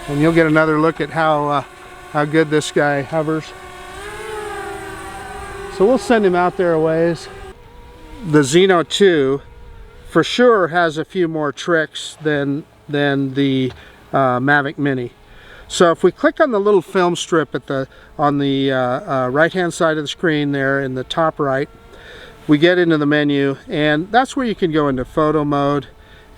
Speaker 1: And you'll get another look at how good this guy hovers. So we'll send him out there a ways. The Zino 2 for sure has a few more tricks than the Mavic Mini. So if we click on the little film strip on the right hand side of the screen there in the top right, we get into the menu, and that's where you can go into photo mode.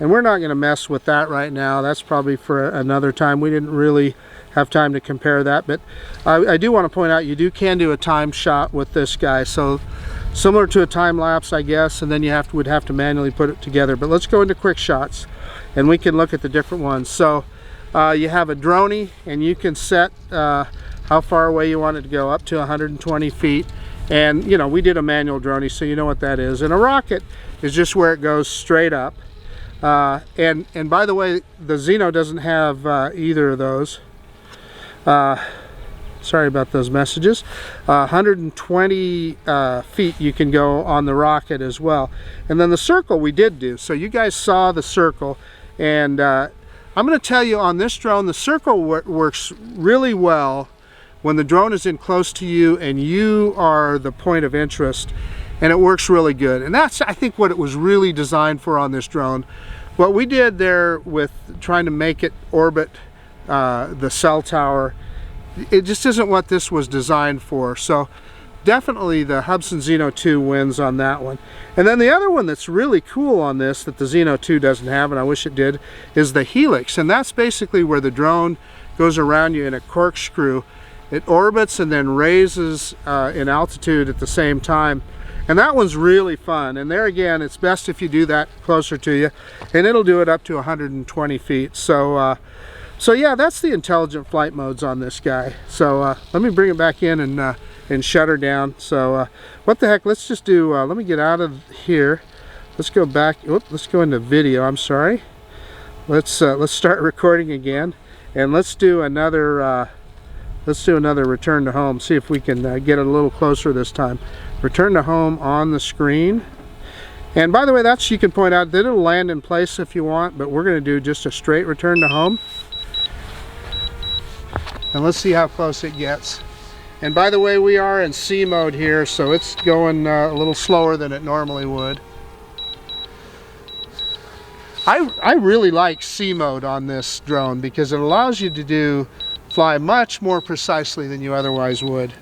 Speaker 1: And we're not going to mess with that right now. That's probably for another time. We didn't really have time to compare that, but I do want to point out you can do a time shot with this guy. So similar to a time lapse, I guess, and then you would have to manually put it together. But let's go into quick shots, and we can look at the different ones. So you have a droney, and you can set how far away you want it to go, up to 120 feet. And you know, we did a manual droney, so you know what that is. And a rocket is just where it goes straight up. And by the way, the Zino doesn't have either of those. Sorry about those messages. 120 feet you can go on the rocket as well. And then the circle we did do. So you guys saw the circle, and I'm going to tell you on this drone, the circle works really well when the drone is in close to you and you are the point of interest, and it works really good. And that's, I think, what it was really designed for on this drone. What we did there with trying to make it orbit the cell tower, it just isn't what this was designed for. So definitely the Hubsan Zino 2 wins on that one. And then the other one that's really cool on this that the Zino 2 doesn't have, and I wish it did, is the helix. And that's basically where the drone goes around you in a corkscrew. It orbits and then raises in altitude at the same time. And that one's really fun. And there again, it's best if you do that closer to you, and it'll do it up to 120 feet. So so yeah, that's the intelligent flight modes on this guy. So let me bring it back in and shut her down. So what the heck, let's just do, let me get out of here. Let's go back, let's go into video, I'm sorry. Let's start recording again, and let's do another return to home. See if we can get it a little closer this time. Return to home on the screen. And by the way, that's, you can point out that it'll land in place if you want, but we're going to do just a straight return to home. And let's see how close it gets. And by the way, we are in C mode here, so it's going a little slower than it normally would. I really like C mode on this drone because it allows you to fly much more precisely than you otherwise would.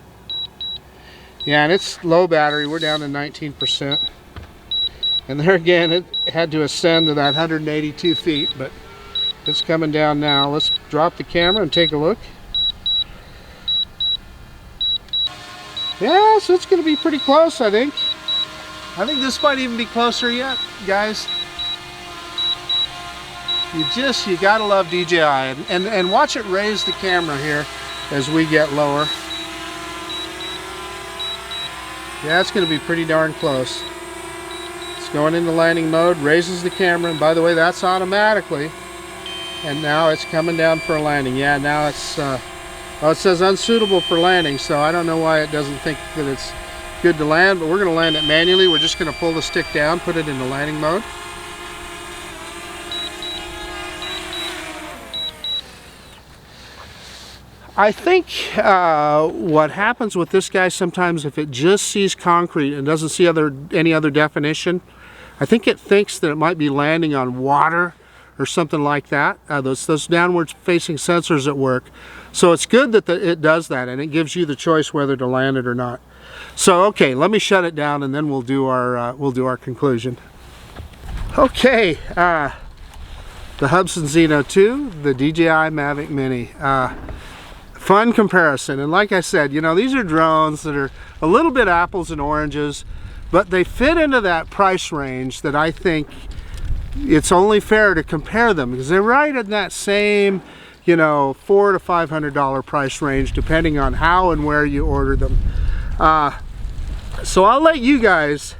Speaker 1: Yeah, and it's low battery. We're down to 19%. And there again, it had to ascend to that 182 feet, but it's coming down now. Let's drop the camera and take a look. Yeah, so it's going to be pretty close, I think. I think this might even be closer yet, guys. You gotta love DJI, and watch it raise the camera here as we get lower. Yeah, it's going to be pretty darn close. It's going into landing mode, raises the camera, and by the way, that's automatically. And now it's coming down for a landing. Yeah, now it's, oh, it says unsuitable for landing, so I don't know why it doesn't think that it's good to land, but we're going to land it manually. We're just going to pull the stick down, put it into landing mode. I think what happens with this guy sometimes, if it just sees concrete and doesn't see any other definition, I think it thinks that it might be landing on water or something like that. Those downward facing sensors at work. So it's good that it does that, and it gives you the choice whether to land it or not. So okay, let me shut it down and then we'll do our conclusion. Okay, the Hubsan Zino 2, the DJI Mavic Mini. Fun comparison, and like I said, you know, these are drones that are a little bit apples and oranges, but they fit into that price range that I think it's only fair to compare them, because they're right in that same, you know, $400 to $500 price range, depending on how and where you order them. So I'll let you guys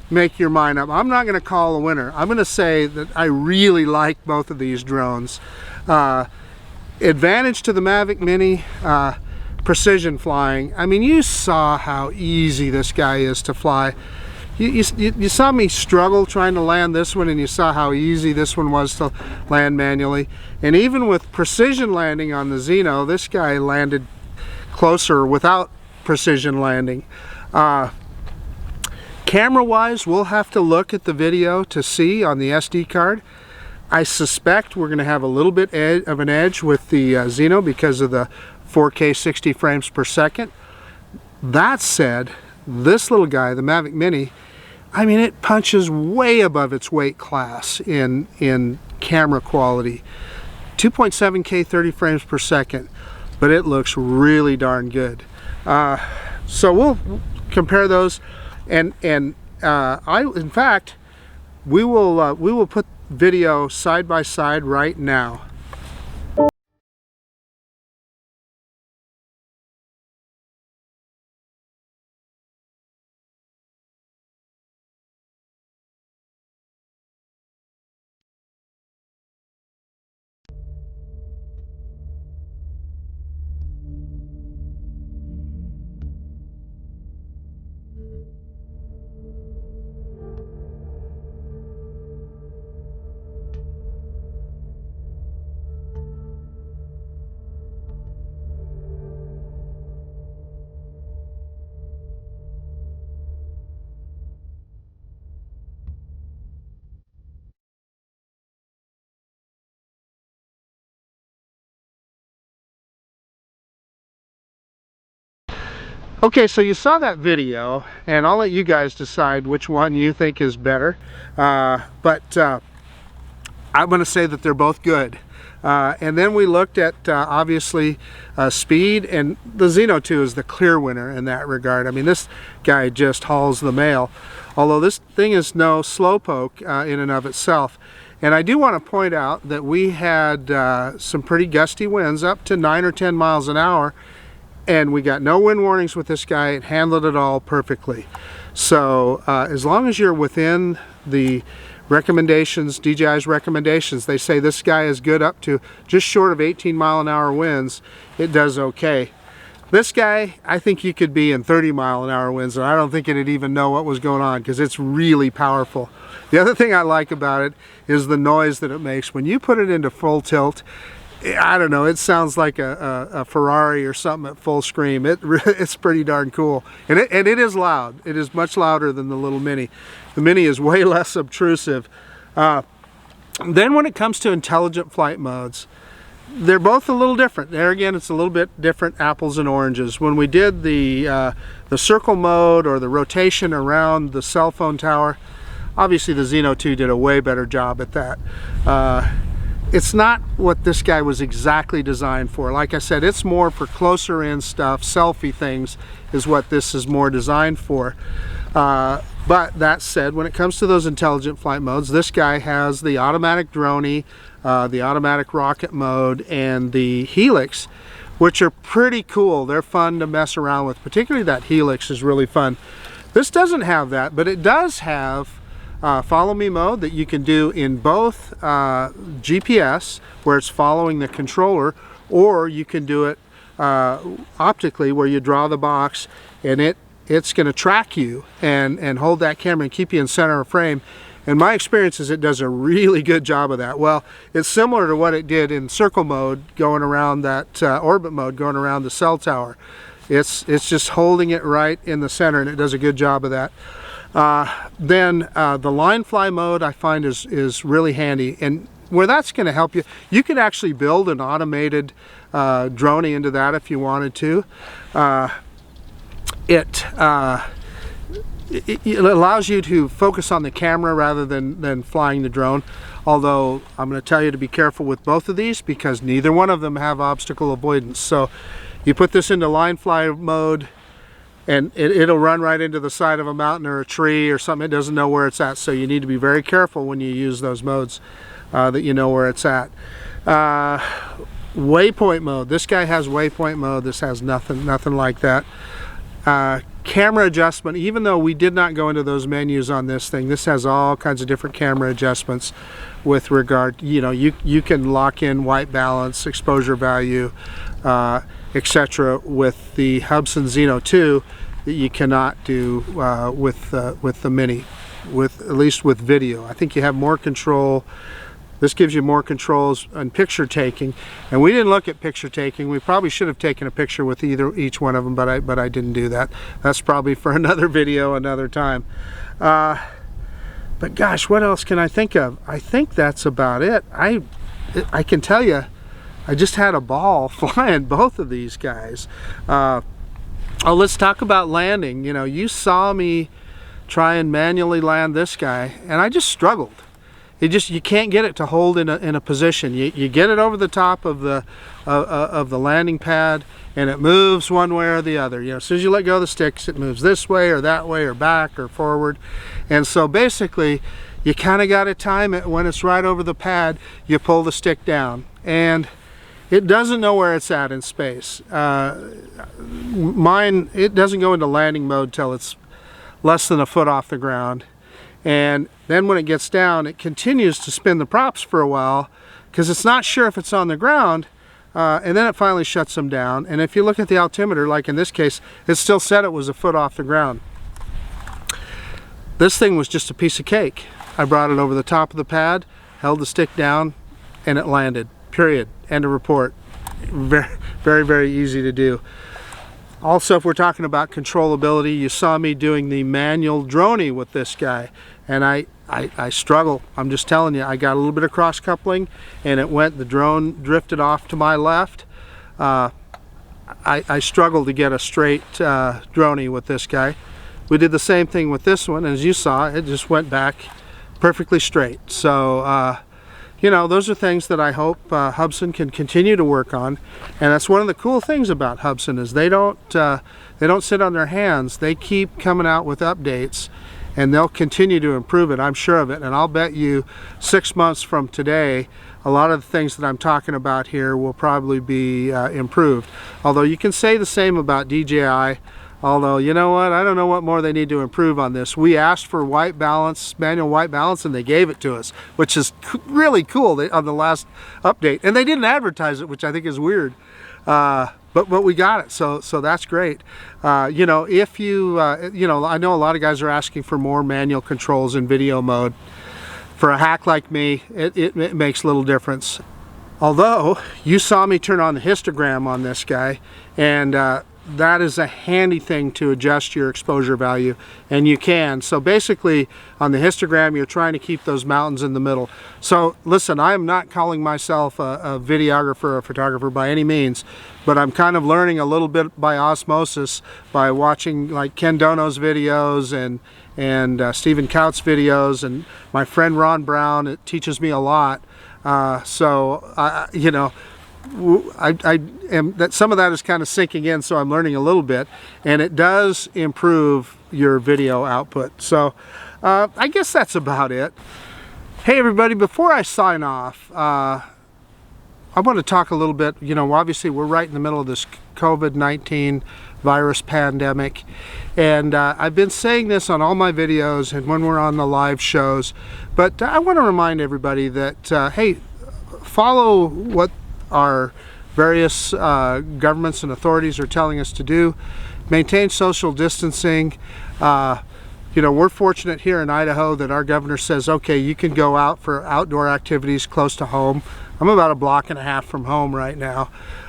Speaker 1: make your mind up. I'm not going to call a winner. I'm going to say that I really like both of these drones. Advantage to the Mavic Mini, precision flying. I mean, you saw how easy this guy is to fly. You saw me struggle trying to land this one, and you saw how easy this one was to land manually. And even with precision landing on the Zino, this guy landed closer without precision landing. Camera-wise, we'll have to look at the video to see on the SD card. I suspect we're going to have a little bit of an edge with the Zino because of the 4K 60 frames per second. That said, this little guy, the Mavic Mini, I mean, it punches way above its weight class in camera quality. 2.7K 30 frames per second, but it looks really darn good. So we'll compare those, and in fact, we will put video side by side right now. Okay, so you saw that video, and I'll let you guys decide which one you think is better. But I'm going to say that they're both good. And then we looked at, obviously, speed, and the Zino 2 is the clear winner in that regard. I mean, this guy just hauls the mail. Although this thing is no slowpoke in and of itself. And I do want to point out that we had some pretty gusty winds, up to 9 or 10 miles an hour. And we got no wind warnings with this guy. It handled it all perfectly. So as long as you're within the recommendations, DJI's recommendations, they say this guy is good up to just short of 18-mile-an-hour winds. It does okay. This guy, I think you could be in 30-mile-an-hour winds, and I don't think it'd even know what was going on, because it's really powerful. The other thing I like about it is the noise that it makes. When you put it into full tilt, I don't know, it sounds like a Ferrari or something at full scream. It's pretty darn cool. And it is loud. It is much louder than the little Mini. The Mini is way less obtrusive. Then when it comes to intelligent flight modes, they're both a little different. There again, it's a little bit different apples and oranges. When we did the circle mode, or the rotation around the cell phone tower, Obviously the Zino 2 did a way better job at that. It's not what this guy was exactly designed for. Like I said, it's more for closer in stuff, selfie things is what this is more designed for. But that said, when it comes to those intelligent flight modes, this guy has the automatic droney, the automatic rocket mode, and the helix, which are pretty cool. They're fun to mess around with. Particularly that helix is really fun. This doesn't have that, but it does have follow me mode that you can do in both GPS, where it's following the controller, or you can do it optically, where you draw the box and it's going to track you and hold that camera and keep you in center of frame. And my experience is it does a really good job of that. Well, it's similar to what it did in circle mode, going around that orbit mode, going around the cell tower. It's just holding it right in the center, and it does a good job of that. Then the line fly mode I find is really handy, and where that's going to help you, you could actually build an automated droney into that if you wanted to. It allows you to focus on the camera rather than flying the drone, although I'm going to tell you to be careful with both of these because neither one of them have obstacle avoidance. So you put this into line fly mode and it'll run right into the side of a mountain or a tree or something. It doesn't know where it's at, so you need to be very careful when you use those modes that you know where it's at. Waypoint mode. This guy has waypoint mode. This has nothing like that. Camera adjustment, even though we did not go into those menus on this thing, this has all kinds of different camera adjustments with regard, you can lock in white balance, exposure value, etc. with the Hubsan Zino 2 that you cannot do with the Mini, at least with video. I think you have more control. This gives you more controls on picture taking, and we didn't look at picture taking. We probably should have taken a picture with each one of them, but I didn't do that. That's probably for another video, another time. But gosh, what else can I think of? I think that's about it. I can tell you, I just had a ball flying both of these guys. Oh, let's talk about landing. You saw me try and manually land this guy, and I just struggled. You can't get it to hold in a position. You get it over the top of the landing pad, and it moves one way or the other. As soon as you let go of the sticks, it moves this way or that way or back or forward. And so basically, you kind of got to time it. When it's right over the pad, you pull the stick down, and it doesn't know where it's at in space. Mine, it doesn't go into landing mode till it's less than a foot off the ground. And then when it gets down, it continues to spin the props for a while because it's not sure if it's on the ground, and then it finally shuts them down. And if you look at the altimeter, like in this case, it still said it was a foot off the ground. This thing was just a piece of cake. I brought it over the top of the pad, held the stick down, and it landed. Period. End of report. Very, very easy to do. Also, if we're talking about controllability, you saw me doing the manual droney with this guy, and I struggle. I'm just telling you, I got a little bit of cross coupling, and the drone drifted off to my left. I struggled to get a straight droney with this guy. We did the same thing with this one, and as you saw, it just went back perfectly straight. So those are things that I hope Hubsan can continue to work on, and that's one of the cool things about Hubsan is they don't sit on their hands. They keep coming out with updates, and they'll continue to improve it. I'm sure of it, and I'll bet you 6 months from today, a lot of the things that I'm talking about here will probably be improved. Although you can say the same about DJI. Although, you know what, I don't know what more they need to improve on this. We asked for white balance, manual white balance, and they gave it to us, which is really cool on the last update. And they didn't advertise it, which I think is weird. But we got it, so that's great. If you, I know a lot of guys are asking for more manual controls in video mode. For a hack like me, it makes little difference. Although, you saw me turn on the histogram on this guy, and that is a handy thing to adjust your exposure value, and you can. So basically on the histogram you're trying to keep those mountains in the middle. So listen, I am not calling myself a videographer or a photographer by any means, but I'm kind of learning a little bit by osmosis by watching like Ken Dono's videos and and Stephen Kautz videos, and my friend Ron Brown. It teaches me a lot. So you know, I am that some of that is kind of sinking in, so I'm learning a little bit, and it does improve your video output. So I guess that's about it. Hey everybody, before I sign off, I want to talk a little bit, you know, obviously we're right in the middle of this COVID-19 virus pandemic, and I've been saying this on all my videos and when we're on the live shows, but I want to remind everybody that, hey, follow what our various governments and authorities are telling us to do. Maintain social distancing. You know, we're fortunate here in Idaho that our governor says, okay, you can go out for outdoor activities close to home. I'm about 1.5 blocks from home right now,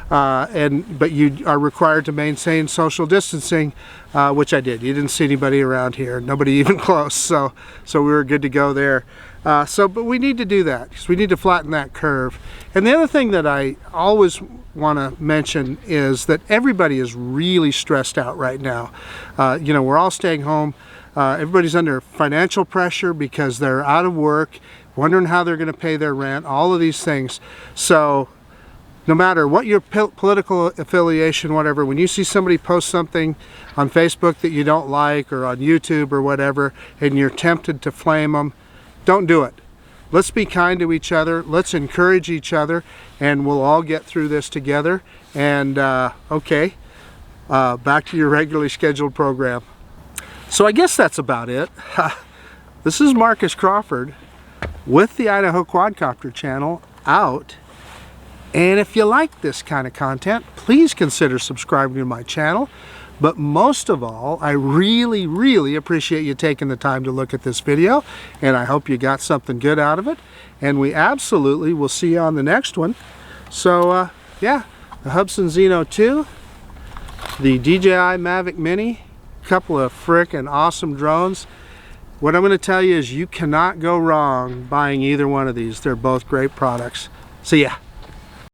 Speaker 1: but you are required to maintain social distancing, which I did. You didn't see anybody around here, nobody even close, so we were good to go there. But we need to do that because we need to flatten that curve. And the other thing that I always want to mention is that everybody is really stressed out right now. You know, we're all staying home. Everybody's under financial pressure because they're out of work, wondering how they're going to pay their rent, all of these things. So no matter what your political affiliation, whatever, when you see somebody post something on Facebook that you don't like, or on YouTube or whatever, and you're tempted to flame them, don't do it. Let's be kind to each other, let's encourage each other, and we'll all get through this together. And okay, back to your regularly scheduled program. So I guess that's about it. This is Marcus Crawford with the Idaho Quadcopter channel out. And if you like this kind of content, please consider subscribing to my channel. But most of all, I really, really appreciate you taking the time to look at this video. And I hope you got something good out of it. And we absolutely will see you on the next one. So yeah, the Hubsan Zino 2, the DJI Mavic Mini, couple of frickin' awesome drones. What I'm going to tell you is you cannot go wrong buying either one of these. They're both great products. See ya.